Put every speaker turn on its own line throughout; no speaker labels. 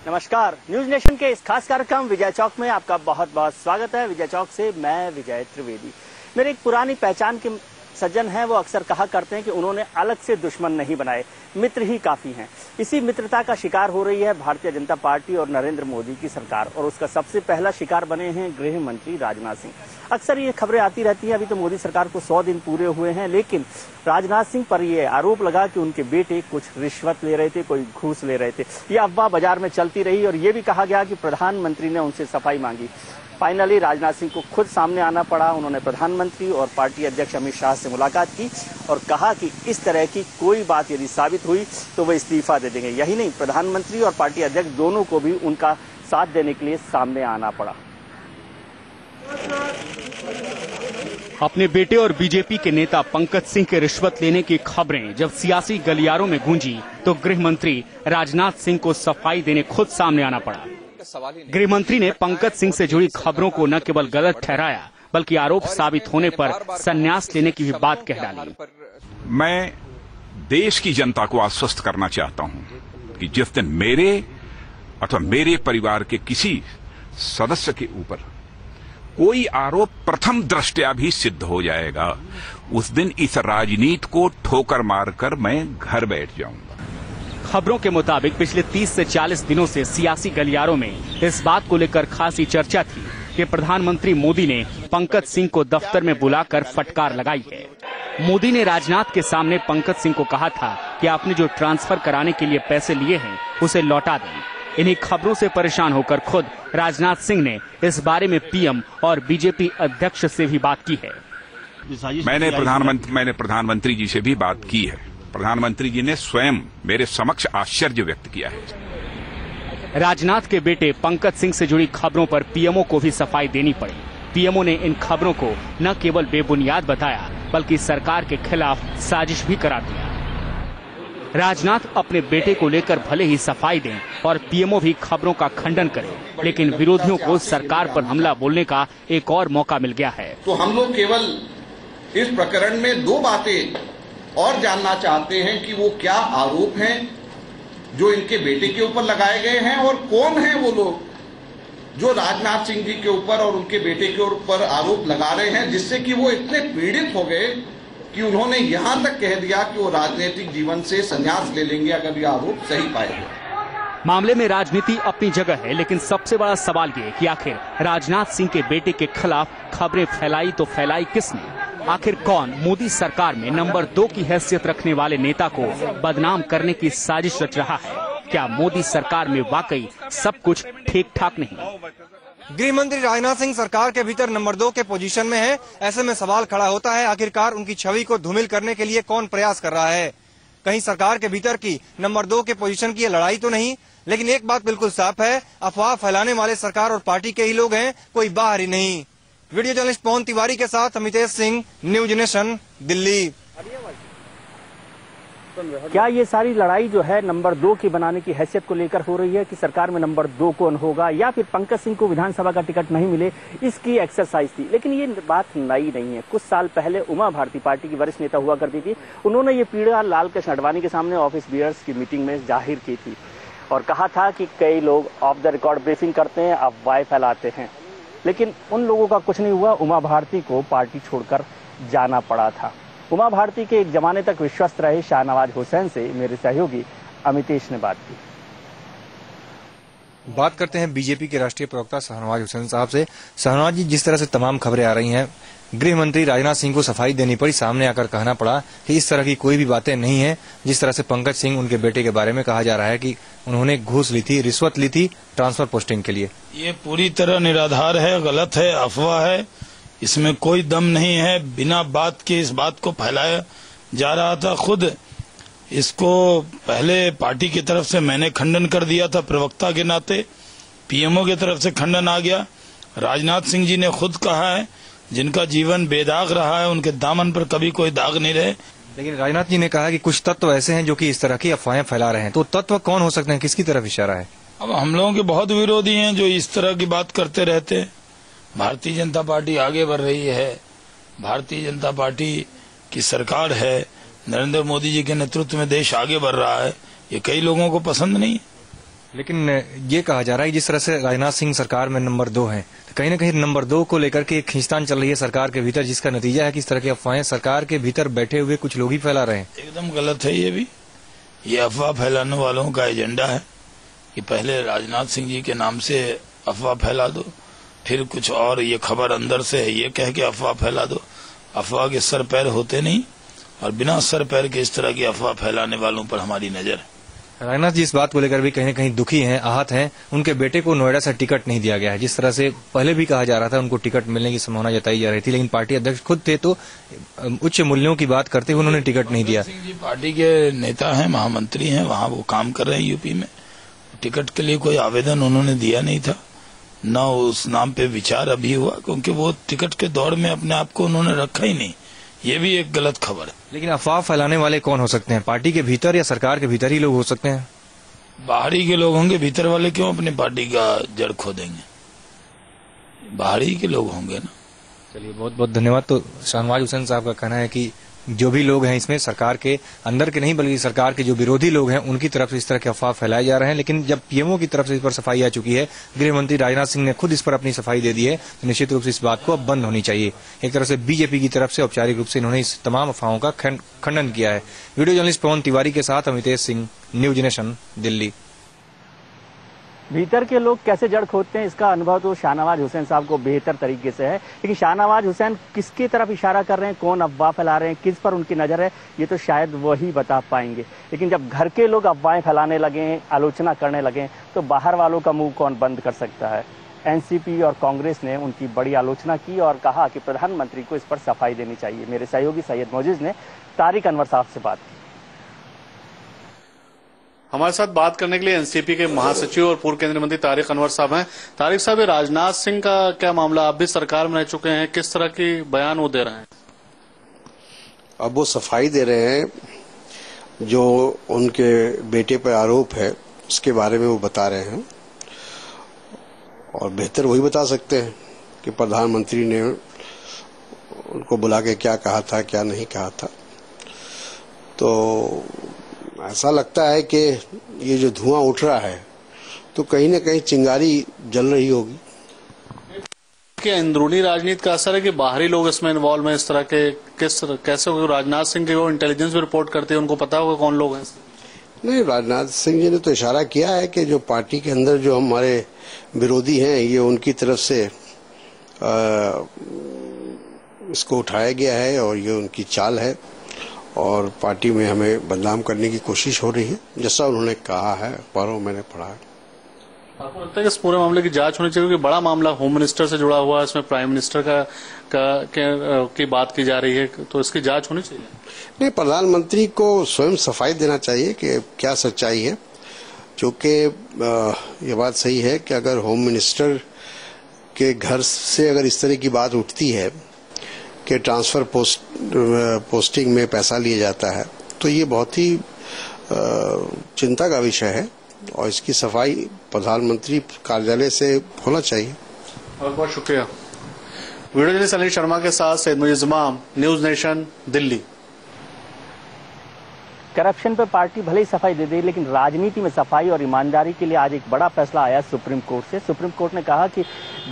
नमस्कार, news nation के इस खास कार्यक्रम विजय चौक में आपका बहुत बहुत स्वागत है। विजय चौक से मैं विजय त्रिवेदी। मेरे एक पुरानी पहचान के सज्जन हैं, वो अक्सर कहा करते हैं कि उन्होंने अलग से दुश्मन नहीं बनाए, मित्र ही काफी हैं। इसी मित्रता का शिकार हो रही है भारतीय जनता पार्टी और नरेंद्र मोदी की सरकार, और उसका सबसे पहला शिकार बने हैं गृह मंत्री राजनाथ सिंह। अक्सर ये खबरें आती रहती हैं, अभी तो मोदी सरकार को 100 दिन पूरे हुए हैं, लेकिन राजनाथ सिंह पर यह आरोप लगा कि उनके बेटे कुछ रिश्वत ले रहे थे, कोई घूस ले रहे थे। ये अफवाह बाजार में चलती रही और ये भी कहा गया कि प्रधानमंत्री ने उनसे सफाई मांगी। फाइनली राजनाथ सिंह को खुद सामने आना पड़ा। उन्होंने प्रधानमंत्री और पार्टी अध्यक्ष अमित शाह से मुलाकात की और कहा कि इस तरह की कोई बात यदि साबित हुई तो वो इस्तीफा दे देंगे। यही नहीं, प्रधानमंत्री और पार्टी अध्यक्ष दोनों को भी उनका साथ देने के लिए सामने आना पड़ा।
अपने बेटे और बीजेपी के नेता पंकज सिंह के रिश्वत लेने की खबरें जब सियासी गलियारों में गूंजी तो गृह मंत्री राजनाथ सिंह को सफाई देने खुद सामने आना पड़ा। गृह मंत्री ने पंकज सिंह से जुड़ी खबरों को न केवल गलत ठहराया, बल्कि आरोप साबित होने पर संन्यास लेने की भी बात कह डाली।
मैं देश की जनता को आश्वस्त करना चाहता हूं कि जिस दिन मेरे अथवा मेरे परिवार के किसी सदस्य के ऊपर कोई आरोप प्रथम दृष्टया भी सिद्ध हो जाएगा, उस दिन इस राजनीति को ठोकर मारकर मैं घर बैठ जाऊंगा।
खबरों के मुताबिक पिछले 30 से 40 दिनों से सियासी गलियारों में इस बात को लेकर खासी चर्चा थी कि प्रधानमंत्री मोदी ने पंकज सिंह को दफ्तर में बुलाकर फटकार लगाई है। मोदी ने राजनाथ के सामने पंकज सिंह को कहा था कि आपने जो ट्रांसफर कराने के लिए पैसे लिए हैं उसे लौटा दें। इन्हीं खबरों से परेशान होकर खुद राजनाथ सिंह ने इस बारे में पीएम और बीजेपी अध्यक्ष से भी बात की है।
मैंने प्रधानमंत्री जी से भी बात की है। प्रधानमंत्री जी ने स्वयं मेरे समक्ष आश्चर्य व्यक्त किया है।
राजनाथ के बेटे पंकज सिंह से जुड़ी खबरों पर पीएमओ को भी सफाई देनी पड़ी। पीएमओ ने इन खबरों को न केवल बेबुनियाद बताया, बल्कि सरकार के खिलाफ साजिश भी करार दिया। राजनाथ अपने बेटे को लेकर भले ही सफाई दें और पीएमओ भी खबरों का खंडन करे, लेकिन विरोधियों को सरकार पर हमला बोलने का एक और मौका मिल गया है।
तो हम लोग केवल इस प्रकरण में दो बातें और जानना चाहते हैं कि वो क्या आरोप हैं जो इनके बेटे के ऊपर लगाए गए हैं, और कौन हैं वो लोग जो राजनाथ सिंह जी के ऊपर और उनके बेटे के ऊपर आरोप लगा रहे हैं, जिससे कि वो इतने पीड़ित हो गए कि उन्होंने यहां तक कह दिया कि वो राजनीतिक जीवन से संन्यास ले लेंगे अगर ये आरोप सही पाए गए।
मामले में राजनीति अपनी जगह है, लेकिन सबसे बड़ा सवाल ये कि आखिर राजनाथ सिंह के बेटे के खिलाफ खबरें फैलाई तो फैलाई किसने? आखिर कौन मोदी सरकार में नंबर 2 की हैसियत रखने वाले नेता को बदनाम करने की साजिश रच रहा है? क्या मोदी सरकार में वाकई सब कुछ ठीक ठाक नहीं?
गृह मंत्री राजनाथ सिंह सरकार के भीतर नंबर 2 के पोजीशन में है। ऐसे में सवाल खड़ा होता है, आखिरकार उनकी छवि को धूमिल करने के लिए कौन प्रयास कर रहा है? कहीं सरकार के भीतर की नंबर 2 के पोजीशन की लड़ाई तो नहीं? लेकिन एक बात बिल्कुल साफ है, अफवाह फैलाने वाले सरकार और पार्टी के ही लोग हैं, कोई बाहर ही नहीं। वीडियो जर्नलिस्ट पवन तिवारी के साथ अमितेश सिंह, न्यूज नेशन, दिल्ली।
क्या ये सारी लड़ाई जो है नंबर 2 की बनाने की हैसियत को लेकर हो रही है कि सरकार में नंबर 2 कौन होगा, या फिर पंकज सिंह को विधानसभा का टिकट नहीं मिले, इसकी एक्सरसाइज थी? लेकिन ये बात नई नहीं है। कुछ साल पहले उमा भारती पार्टी की वरिष्ठ नेता हुआ करती थी, उन्होंने ये पीड़ा लालकृष्ण आडवाणी के सामने ऑफिस बियर्स की मीटिंग में जाहिर की थी और कहा था कि कई लोग ऑफ द रिकॉर्ड ब्रीफिंग करते हैं, अफवाह फैलाते हैं। लेकिन उन लोगों का कुछ नहीं हुआ। उमा भारती को पार्टी छोड़कर जाना पड़ा था। उमा भारती के एक जमाने तक विश्वस्त रहे शाहनवाज हुसैन से मेरे सहयोगी अमितेश ने बात की।
बात करते हैं बीजेपी के राष्ट्रीय प्रवक्ता शाहनवाज हुसैन साहब से। शाहनवाज जी, जिस तरह से तमाम खबरें आ रही हैं, गृह मंत्री राजनाथ सिंह को सफाई देनी पड़ी, सामने आकर कहना पड़ा कि इस तरह की कोई भी बातें नहीं है। जिस तरह से पंकज सिंह, उनके बेटे के बारे में कहा जा रहा है कि उन्होंने घूस ली थी, रिश्वत ली थी ट्रांसफर पोस्टिंग के लिए,
ये पूरी तरह निराधार है, गलत है, अफवाह है। इसमें कोई दम नहीं है। बिना बात के इस बात को फैलाया जा रहा था। खुद इसको पहले पार्टी की तरफ से मैंने खंडन कर दिया था प्रवक्ता के नाते, पीएमओ की तरफ से खंडन आ गया। राजनाथ सिंह जी ने खुद कहा है जिनका जीवन बेदाग रहा है उनके दामन पर कभी कोई दाग नहीं रहे।
लेकिन राजनाथ जी ने कहा कि कुछ तत्व ऐसे हैं जो कि इस तरह की अफवाहें फैला रहे हैं। तो तत्व कौन हो सकते हैं, किसकी तरफ इशारा है?
अब हम लोगों के बहुत विरोधी हैं जो इस तरह की बात करते रहते हैं। भारतीय जनता पार्टी आगे बढ़ रही है, भारतीय जनता पार्टी की सरकार है, नरेंद्र मोदी जी के नेतृत्व में देश आगे बढ़ रहा है, ये कई लोगों को पसंद नहीं है।
लेकिन ये कहा जा रहा है जिस तरह से राजनाथ सिंह सरकार में नंबर 2 है, तो कहीं ना कहीं नंबर 2 को लेकर के एक खींचतान चल रही है सरकार के भीतर, जिसका नतीजा है कि इस तरह की अफवाहें सरकार के भीतर बैठे हुए कुछ लोग ही फैला रहे हैं।
एकदम गलत है ये भी। ये अफवाह फैलाने वालों का एजेंडा है कि पहले राजनाथ सिंह जी के नाम से अफवाह फैला दो, फिर कुछ और ये खबर अंदर से है ये कह के अफवाह फैला दो। अफवाह के सर पैर होते नहीं, और बिना सर पैर के इस तरह की अफवाह फैलाने वालों पर हमारी नजर है।
राजनाथ जी इस बात को लेकर भी कहीं न कहीं दुखी हैं, आहत हैं। उनके बेटे को नोएडा से टिकट नहीं दिया गया है, जिस तरह से पहले भी कहा जा रहा था उनको टिकट मिलने की संभावना जताई जा रही थी, लेकिन पार्टी अध्यक्ष खुद थे तो उच्च मूल्यों की बात करते हुए उन्होंने टिकट नहीं दिया।
सिंह जी पार्टी के नेता हैं, महामंत्री हैं, वहाँ वो काम कर रहे हैं यूपी में। टिकट के लिए कोई आवेदन उन्होंने दिया नहीं था, न उस नाम पे विचार अभी हुआ, क्योंकि वो टिकट के दौड़ में अपने आप को उन्होंने रखा ही नहीं। ये भी एक गलत खबर है।
लेकिन अफवाह फैलाने वाले कौन हो सकते हैं? पार्टी के भीतर या सरकार के भीतर ही लोग हो सकते हैं?
बाहरी के लोग होंगे, भीतर वाले क्यों अपनी पार्टी का जड़ खोदेंगे? बाहरी के लोग होंगे ना।
चलिए, बहुत बहुत धन्यवाद। तो शाहनवाज हुसैन साहब का कहना है कि जो भी लोग हैं इसमें सरकार के अंदर के नहीं बल्कि सरकार के जो विरोधी लोग हैं उनकी तरफ से इस तरह के अफवाह फैलाए जा रहे हैं। लेकिन जब पीएमओ की तरफ से इस पर सफाई आ चुकी है, गृह मंत्री राजनाथ सिंह ने खुद इस पर अपनी सफाई दे दी है, तो निश्चित रूप से इस बात को अब बंद होनी चाहिए। एक तरह से बीजेपी की तरफ से औपचारिक रूप से इन्होंने इस तमाम अफवाहों का खंडन किया है। वीडियो जर्नलिस्ट पवन तिवारी के साथ अमितेश सिंह, न्यूज नेशन, दिल्ली।
भीतर के लोग कैसे जड़ खोदते हैं इसका अनुभव तो शाहनवाज हुसैन साहब को बेहतर तरीके से है, लेकिन शाहनवाज हुसैन किसकी तरफ इशारा कर रहे हैं, कौन अफवाह फैला रहे हैं, किस पर उनकी नजर है, ये तो शायद वही बता पाएंगे। लेकिन जब घर के लोग अफवाहें फैलाने लगे, आलोचना करने लगे, तो बाहर वालों का मुंह कौन बंद कर सकता है। एनसीपी और कांग्रेस ने उनकी बड़ी आलोचना की और कहा कि प्रधानमंत्री को इस पर सफाई देनी चाहिए। मेरे सहयोगी सैयद मोजिज ने तारिक अनवर साहब से बात की।
हमारे साथ बात करने के लिए एनसीपी के महासचिव और पूर्व केंद्रीय मंत्री तारिक अनवर साहब हैं। तारिक साहब, राजनाथ सिंह का क्या मामला? आप भी सरकार में रह चुके हैं, किस तरह की बयान वो दे रहे हैं?
अब वो सफाई दे रहे हैं, जो उनके बेटे पर आरोप है उसके बारे में वो बता रहे हैं, और बेहतर वही बता सकते हैं कि प्रधानमंत्री ने उनको बुला के क्या कहा था, क्या नहीं कहा था। तो ऐसा लगता है कि ये जो धुआं उठ रहा है तो कहीं न कहीं चिंगारी जल रही होगी।
कि अंदरूनी राजनीति का असर है कि बाहरी लोग इसमें इन्वॉल्व हैं इस तरह के? कैसे होगा? राजनाथ सिंह के वो इंटेलिजेंस भी रिपोर्ट करते हैं, उनको पता होगा कौन लोग हैं?
नहीं, राजनाथ सिंह जी ने तो इशारा किया है कि जो पार्टी के अंदर जो हमारे विरोधी हैं ये उनकी तरफ से इसको उठाया गया है और ये उनकी चाल है, और पार्टी में हमें बदनाम करने की कोशिश हो रही है, जैसा उन्होंने कहा है, अखबारों में मैंने पढ़ा है।
आपको लगता है कि इस पूरे मामले की जांच होनी चाहिए? क्योंकि बड़ा मामला होम मिनिस्टर से जुड़ा हुआ है, इसमें प्राइम मिनिस्टर की बात की जा रही है, तो इसकी जांच होनी चाहिए।
नहीं, प्रधानमंत्री को स्वयं सफाई देना चाहिए कि क्या सच्चाई है, क्योंकि ये बात सही है कि अगर होम मिनिस्टर के घर से अगर इस तरह की बात उठती है कि ट्रांसफर पोस्टिंग में पैसा लिया जाता है, तो ये बहुत ही चिंता का विषय है, और इसकी सफाई प्रधानमंत्री कार्यालय से होना चाहिए।
बहुत बहुत शुक्रिया। वीडियो जर्नलिस्ट अनिल शर्मा के साथ सैयद मुजीब इमाम, न्यूज नेशन, दिल्ली।
करप्शन पे पार्टी भले ही सफाई दे दे, लेकिन राजनीति में सफाई और ईमानदारी के लिए आज एक बड़ा फैसला आया सुप्रीम कोर्ट से। सुप्रीम कोर्ट ने कहा कि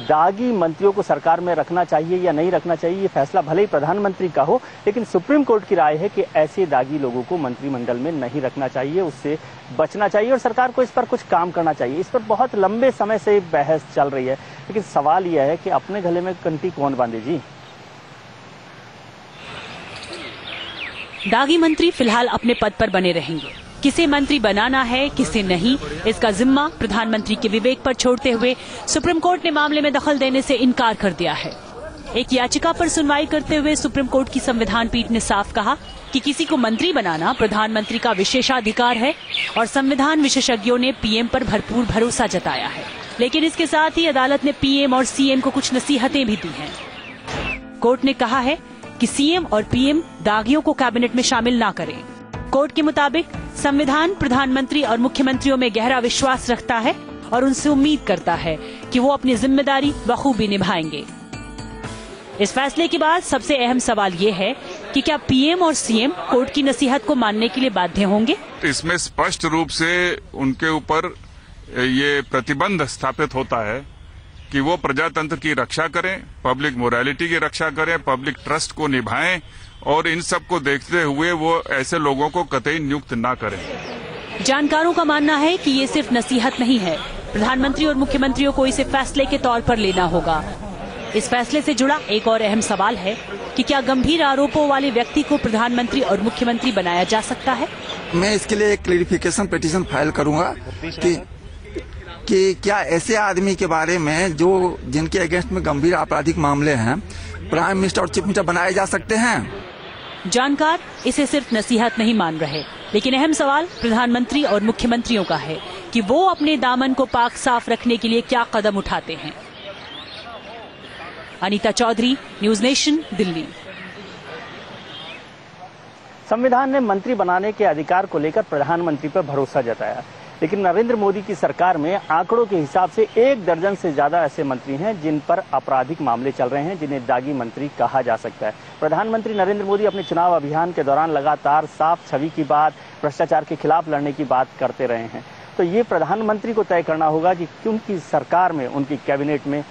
दागी मंत्रियों को सरकार में रखना चाहिए या नहीं रखना चाहिए, ये फैसला भले ही प्रधानमंत्री का हो, लेकिन सुप्रीम कोर्ट की राय है कि ऐसे दागी लोगों को मंत्रिमंडल में नहीं रखना चाहिए, उससे बचना चाहिए और सरकार को इस पर कुछ काम करना चाहिए। इस पर बहुत लंबे समय से बहस चल रही है, लेकिन सवाल यह है कि अपने गले में कंटी कौन बांधे जी।
दागी मंत्री फिलहाल अपने पद पर बने रहेंगे। किसे मंत्री बनाना है, किसे नहीं, इसका जिम्मा प्रधानमंत्री के विवेक पर छोड़ते हुए सुप्रीम कोर्ट ने मामले में दखल देने से इनकार कर दिया है। एक याचिका पर सुनवाई करते हुए सुप्रीम कोर्ट की संविधान पीठ ने साफ कहा कि किसी को मंत्री बनाना प्रधानमंत्री का विशेषाधिकार है और संविधान विशेषज्ञों ने पीएम पर भरपूर भरोसा जताया है। लेकिन इसके साथ ही अदालत ने पीएम और सीएम को कुछ नसीहतें भी दी हैं। कोर्ट ने कहा है कि सीएम और पीएम दागियों को कैबिनेट में शामिल ना करें। कोर्ट के मुताबिक संविधान प्रधानमंत्री और मुख्यमंत्रियों में गहरा विश्वास रखता है और उनसे उम्मीद करता है कि वो अपनी जिम्मेदारी बखूबी निभाएंगे। इस फैसले के बाद सबसे अहम सवाल ये है कि क्या पीएम और सीएम कोर्ट की नसीहत को मानने के लिए बाध्य होंगे?
इसमें स्पष्ट रूप से उनके ऊपर ये प्रतिबंध स्थापित होता है कि वो प्रजातंत्र की रक्षा करें, पब्लिक मोरालिटी की रक्षा करें, पब्लिक ट्रस्ट को निभाएं और इन सब को देखते हुए वो ऐसे लोगों को कतई नियुक्त ना करें।
जानकारों का मानना है कि ये सिर्फ नसीहत नहीं है, प्रधानमंत्री और मुख्यमंत्रियों को इसे फैसले के तौर पर लेना होगा। इस फैसले से जुड़ा एक और अहम सवाल है कि क्या गंभीर आरोपों वाले व्यक्ति को प्रधानमंत्री और मुख्यमंत्री बनाया जा सकता है।
मैं इसके लिए एक क्लैरिफिकेशन पिटीशन फाइल करूंगा कि क्या ऐसे आदमी के बारे में जो जिनके अगेंस्ट में गंभीर आपराधिक मामले हैं प्राइम मिनिस्टर और चीफ मिनिस्टर बनाए जा सकते हैं।
जानकार इसे सिर्फ नसीहत नहीं मान रहे, लेकिन अहम सवाल प्रधानमंत्री और मुख्यमंत्रियों का है कि वो अपने दामन को पाक साफ रखने के लिए क्या कदम उठाते हैं। Anita Chaudhary, news nation, Delhi.
संविधान ने मंत्री बनाने के अधिकार को लेकर प्रधानमंत्री पर भरोसा जताया, लेकिन नरेंद्र मोदी की सरकार में आंकड़ों के हिसाब से 1 दर्जन से ज्यादा ऐसे मंत्री हैं जिन पर आपराधिक मामले चल रहे हैं, जिन्हें दागी मंत्री कहा जा सकता है। प्रधानमंत्री नरेंद्र मोदी अपने चुनाव अभियान के दौरान लगातार साफ छवि की बात, भ्रष्टाचार के खिलाफ लड़ने की बात करते रहे हैं। तो ये प्रधानमंत्री को तय करना होगा कि उनकी सरकार में, उनकी कैबिनेट में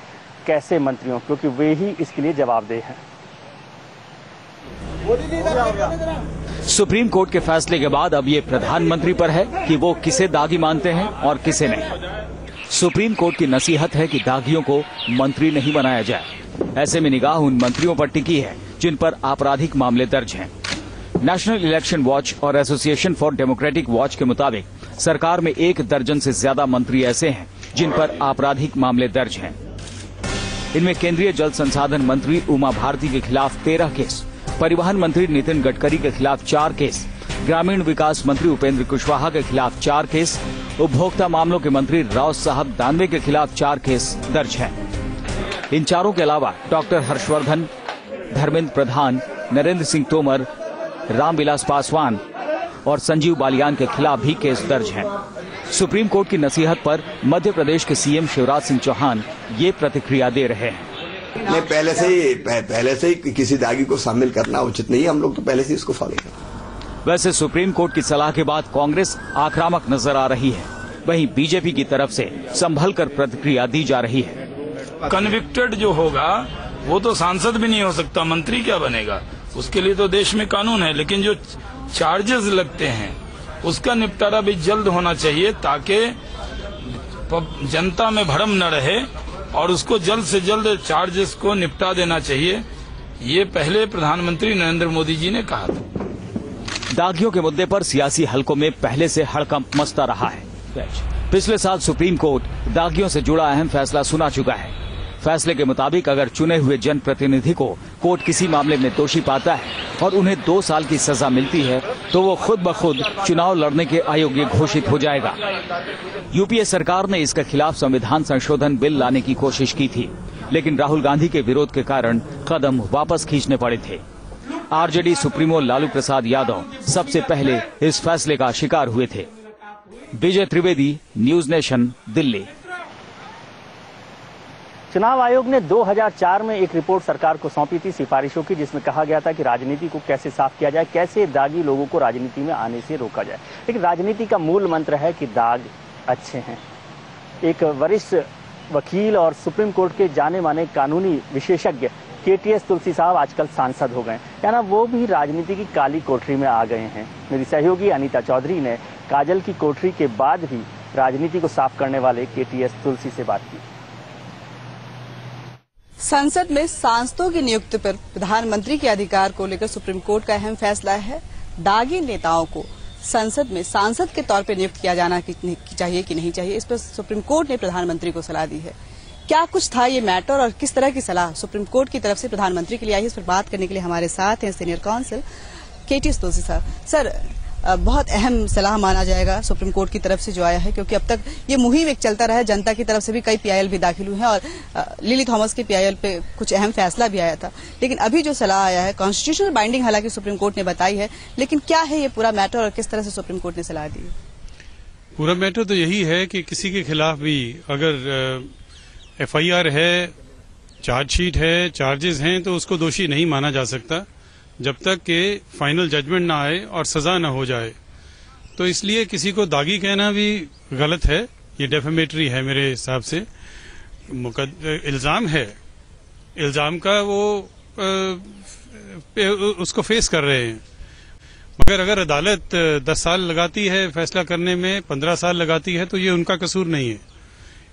कैसे मंत्री हों, क्योंकि वे ही इसके लिए जवाबदेह हैं।
सुप्रीम कोर्ट के फैसले के बाद अब ये प्रधानमंत्री पर है कि वो किसे दागी मानते हैं और किसे नहीं। सुप्रीम कोर्ट की नसीहत है कि दागियों को मंत्री नहीं बनाया जाए। ऐसे में निगाह उन मंत्रियों पर टिकी है जिन पर आपराधिक मामले दर्ज हैं। नेशनल इलेक्शन वॉच और एसोसिएशन फॉर डेमोक्रेटिक वॉच के मुताबिक सरकार में 1 दर्जन से ज्यादा मंत्री ऐसे हैं जिन पर आपराधिक मामले दर्ज हैं। इनमें केंद्रीय जल संसाधन मंत्री उमा भारती के खिलाफ 13 केस, परिवहन मंत्री नितिन गडकरी के खिलाफ 4 केस, ग्रामीण विकास मंत्री उपेंद्र कुशवाहा के खिलाफ 4 केस, उपभोक्ता मामलों के मंत्री राव साहब दानवे के खिलाफ 4 केस दर्ज हैं। इन चारों के अलावा डॉक्टर हर्षवर्धन, धर्मेंद्र प्रधान, नरेंद्र सिंह तोमर, रामविलास पासवान और संजीव बालियान के खिलाफ भी केस दर्ज हैं। सुप्रीम कोर्ट की नसीहत पर मध्य प्रदेश के सीएम शिवराज सिंह चौहान ये प्रतिक्रिया दे रहे हैं।
नहीं, पहले से ही किसी दागी को शामिल करना उचित नहीं है। हम लोग तो पहले से इसको फॉलो करते।
वैसे सुप्रीम कोर्ट की सलाह के बाद कांग्रेस आक्रामक नजर आ रही है, वहीं बीजेपी की तरफ से संभल कर प्रतिक्रिया दी जा रही है।
कन्विक्टेड जो होगा वो तो सांसद भी नहीं हो सकता, मंत्री क्या बनेगा? उसके लिए तो देश में कानून है, लेकिन जो चार्जेस लगते हैं उसका निपटारा भी जल्द होना चाहिए ताकि जनता में भ्रम न रहे और उसको जल्द से जल्द चार्जेस को निपटा देना चाहिए। ये पहले प्रधानमंत्री नरेंद्र मोदी जी ने कहा था।
दागियों के मुद्दे पर सियासी हलकों में पहले से हड़कंप मचता रहा है। पिछले साल सुप्रीम कोर्ट दागियों से जुड़ा अहम फैसला सुना चुका है। फैसले के मुताबिक अगर चुने हुए जनप्रतिनिधि को कोर्ट किसी मामले में दोषी पाता है और उन्हें 2 साल की सजा मिलती है तो वो खुद ब खुद चुनाव लड़ने के अयोग्य घोषित हो जाएगा। यूपीए सरकार ने इसके खिलाफ संविधान संशोधन बिल लाने की कोशिश की थी, लेकिन राहुल गांधी के विरोध के कारण कदम वापस खींचने पड़े थे। आरजेडी सुप्रीमो लालू प्रसाद यादव सबसे पहले इस फैसले का शिकार हुए थे। विजय त्रिवेदी, न्यूज नेशन, दिल्ली।
चुनाव आयोग ने 2004 में एक रिपोर्ट सरकार को सौंपी थी सिफारिशों की, जिसमें कहा गया था कि राजनीति को कैसे साफ किया जाए, कैसे दागी लोगों को राजनीति में आने से रोका जाए। लेकिन राजनीति का मूल मंत्र है कि दाग अच्छे हैं। एक वरिष्ठ वकील और सुप्रीम कोर्ट के जाने माने कानूनी विशेषज्ञ केटीएस तुलसी साहब आजकल सांसद हो गए, यानी वो भी राजनीति की काली कोठरी में आ गए हैं। मेरी सहयोगी अनीता चौधरी ने काजल की कोठरी के बाद भी राजनीति को साफ करने वाले केटीएस तुलसी से बात की।
संसद में सांसदों की नियुक्ति पर प्रधानमंत्री के अधिकार को लेकर सुप्रीम कोर्ट का अहम फैसला है। दागी नेताओं को संसद में सांसद के तौर पर नियुक्त किया जाना चाहिए कि नहीं चाहिए, इस पर सुप्रीम कोर्ट ने प्रधानमंत्री को सलाह दी है। क्या कुछ था ये मैटर और किस तरह की सलाह सुप्रीम कोर्ट की तरफ से प्रधानमंत्री के लिए आई है, इस पर बात करने के लिए हमारे साथ हैं सीनियर काउंसिल केटीएस तुलसी साहब। सर, बहुत अहम सलाह माना जाएगा सुप्रीम कोर्ट की तरफ से जो आया है, क्योंकि अब तक ये मुहिम एक चलता रहा है। जनता की तरफ से भी कई पीआईएल भी दाखिल हुए हैं और लिली थॉमस के पीआईएल पे कुछ अहम फैसला भी आया था। लेकिन अभी जो सलाह आया है कॉन्स्टिट्यूशनल बाइंडिंग हालांकि सुप्रीम कोर्ट ने बताई है, लेकिन क्या है ये पूरा मैटर और किस तरह से सुप्रीम कोर्ट ने सलाह दी?
पूरा मैटर तो यही है कि किसी के खिलाफ भी अगर एफआईआर है, चार्जशीट है, चार्जेस हैं, तो उसको दोषी नहीं माना जा सकता जब तक कि फाइनल जजमेंट ना आए और सजा ना हो जाए। तो इसलिए किसी को दागी कहना भी गलत है ये डेफेमेटरी है मेरे हिसाब से। इल्जाम है, इल्जाम का वो उसको फेस कर रहे हैं। मगर अगर अदालत 10 साल लगाती है फैसला करने में, 15 साल लगाती है, तो ये उनका कसूर नहीं है।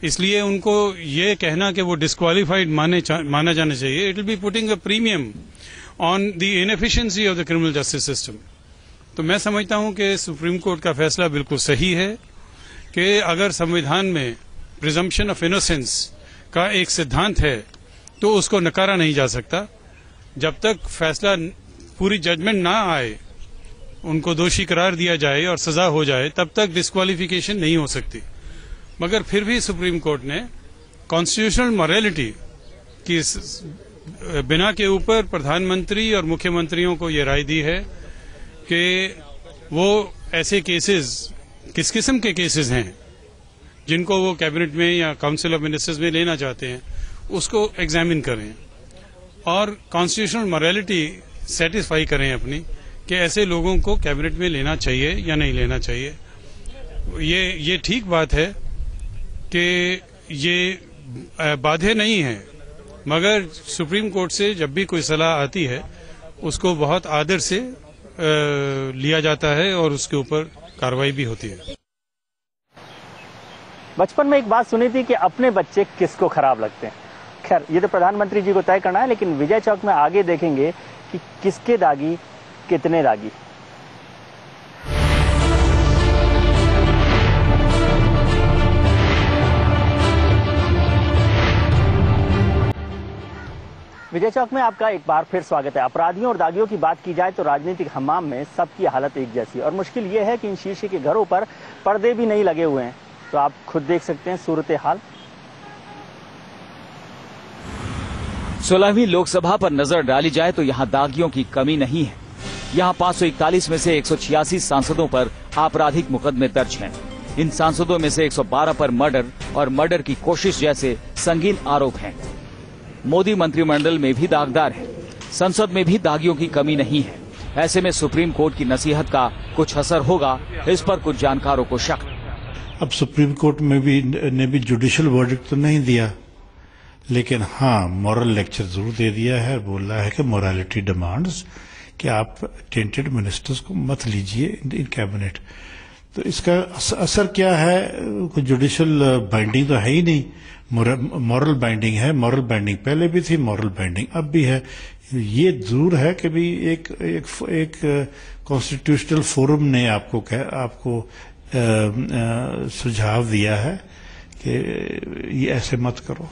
इसलिए उनको ये कहना कि वो डिस्क्वालिफाइड माना जाना चाहिए, it will be putting a premium on the inefficiency of the criminal justice system. तो मैं समझता हूं कि सुप्रीम कोर्ट का फैसला बिल्कुल सही है कि अगर संविधान में प्रिजम्पशन ऑफ इनोसेंस का एक सिद्धांत है तो उसको नकारा नहीं जा सकता। जब तक फैसला पूरी जजमेंट ना आए, उनको दोषी करार दिया जाए और सजा हो जाए, तब तक डिस्क्वालिफिकेशन नहीं हो सकती। मगर फिर भी सुप्रीम कोर्ट ने कॉन्स्टिट्यूशनल मॉरलिटी की बिना के ऊपर प्रधानमंत्री और मुख्यमंत्रियों को ये राय दी है कि वो ऐसे केसेस, किस किस्म के केसेस हैं जिनको वो कैबिनेट में या काउंसिल ऑफ मिनिस्टर्स में लेना चाहते हैं, उसको एग्जामिन करें और कॉन्स्टिट्यूशनल मॉरलिटी सेटिस्फाई करें अपनी कि ऐसे लोगों को कैबिनेट में लेना चाहिए या नहीं लेना चाहिए। ये ठीक बात है कि ये बाधे नहीं है, मगर सुप्रीम कोर्ट से जब भी कोई सलाह आती है उसको बहुत आदर से लिया जाता है और उसके ऊपर कार्रवाई भी होती है।
बचपन में एक बात सुनी थी कि अपने बच्चे किसको खराब लगते हैं। खैर, ये तो प्रधानमंत्री जी को तय करना है, लेकिन विजय चौक में आगे देखेंगे कि किसके दागी कितने दागी। विजय चौक में आपका एक बार फिर स्वागत है। अपराधियों और दागियों की बात की जाए तो राजनीतिक हमाम में सबकी हालत एक जैसी, और मुश्किल ये है कि इन शीशे के घरों पर पर्दे भी नहीं लगे हुए हैं। तो आप खुद देख सकते हैं सूरत हाल।
16वीं लोकसभा पर नजर डाली जाए तो यहाँ दागियों की कमी नहीं है। यहाँ 541 में से 186 सांसदों पर आपराधिक मुकदमे दर्ज हैं। इन सांसदों में से 112 पर मर्डर और मर्डर की कोशिश जैसे संगीन आरोप हैं। मोदी मंत्रिमंडल में भी दागदार है, संसद में भी दागियों की कमी नहीं है। ऐसे में सुप्रीम कोर्ट की नसीहत का कुछ असर होगा, इस पर कुछ जानकारों को शक।
अब सुप्रीम कोर्ट में ने भी जुडिशियल वर्डिक्ट तो नहीं दिया, लेकिन हाँ मॉरल लेक्चर जरूर दे दिया है। बोल रहा है कि मोरालिटी डिमांड्स कि आप टेंटेड मिनिस्टर्स को मत लीजिए इन कैबिनेट। तो इसका असर क्या है? कोई जुडिशियल बाइंडिंग तो है ही नहीं, मॉरल बाइंडिंग है। मॉरल बाइंडिंग पहले भी थी, मॉरल बाइंडिंग अब भी है। ये जरूर है कि भी एक कॉन्स्टिट्यूशनल फोरम ने आपको सुझाव दिया है कि ये ऐसे मत करो।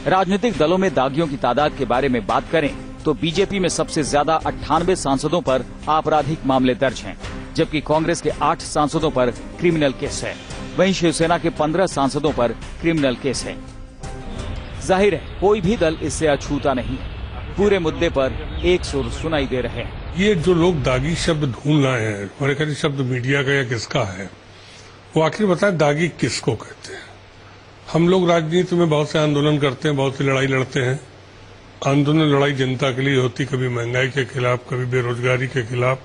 राजनीतिक दलों में दागियों की तादाद के बारे में बात करें तो बीजेपी में सबसे ज्यादा 98 सांसदों पर आपराधिक मामले दर्ज हैं, जबकि कांग्रेस के 8 सांसदों पर क्रिमिनल केस है। वहीं शिवसेना के 15 सांसदों पर क्रिमिनल केस है। जाहिर है कोई भी दल इससे अछूता नहीं है। पूरे मुद्दे पर एक सुर सुनाई दे रहे हैं।
ये जो लोग दागी शब्द ढूंढ लाए हैं, मेरे ख्याल शब्द मीडिया का या किसका है, वो आखिर बताए दागी किसको कहते हैं। हम लोग राजनीति में बहुत से आंदोलन करते हैं, बहुत सी लड़ाई लड़ते हैं। आंदोलन लड़ाई जनता के लिए होती, कभी महंगाई के खिलाफ, कभी बेरोजगारी के खिलाफ,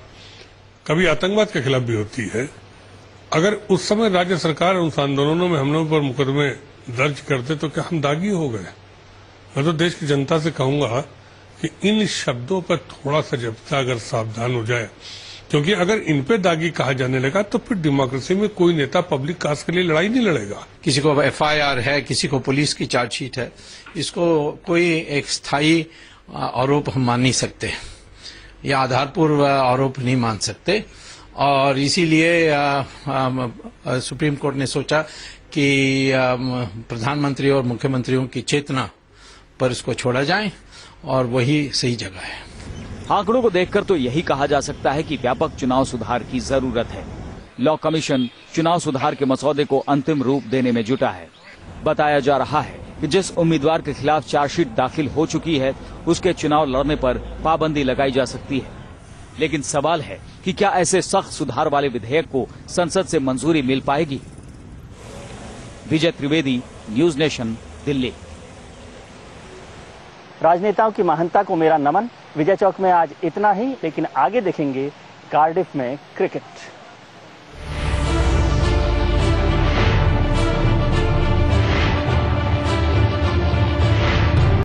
कभी आतंकवाद के खिलाफ भी होती है। अगर उस समय राज्य सरकार उस आंदोलनों में हम लोगों पर मुकदमे दर्ज करते तो क्या हम दागी हो गए? मैं तो देश की जनता से कहूंगा कि इन शब्दों पर थोड़ा सा जब्ता अगर सावधान हो जाए, क्योंकि अगर इन पे दागी कहा जाने लगा तो फिर डेमोक्रेसी में कोई नेता पब्लिक काज के लिए लड़ाई नहीं लड़ेगा।
किसी को एफआईआर है, किसी को पुलिस की चार्जशीट है, इसको कोई एक स्थायी आरोप हम मान नहीं सकते या आधारपूर्व आरोप नहीं मान सकते। और इसीलिए सुप्रीम कोर्ट ने सोचा कि प्रधानमंत्री और मुख्यमंत्रियों की चेतना पर इसको छोड़ा जाए और वही सही जगह है।
आंकड़ों को देखकर तो यही कहा जा सकता है कि व्यापक चुनाव सुधार की जरूरत है। लॉ कमीशन चुनाव सुधार के मसौदे को अंतिम रूप देने में जुटा है। बताया जा रहा है कि जिस उम्मीदवार के खिलाफ चार्जशीट दाखिल हो चुकी है उसके चुनाव लड़ने पर पाबंदी लगाई जा सकती है। लेकिन सवाल है कि क्या ऐसे सख्त सुधार वाले विधेयक को संसद से मंजूरी मिल पाएगी? विजय त्रिवेदी, न्यूज नेशन, दिल्ली।
राजनेताओं की महानता को मेरा नमन। विजय चौक में आज इतना ही, लेकिन आगे देखेंगे कार्डिफ में क्रिकेट।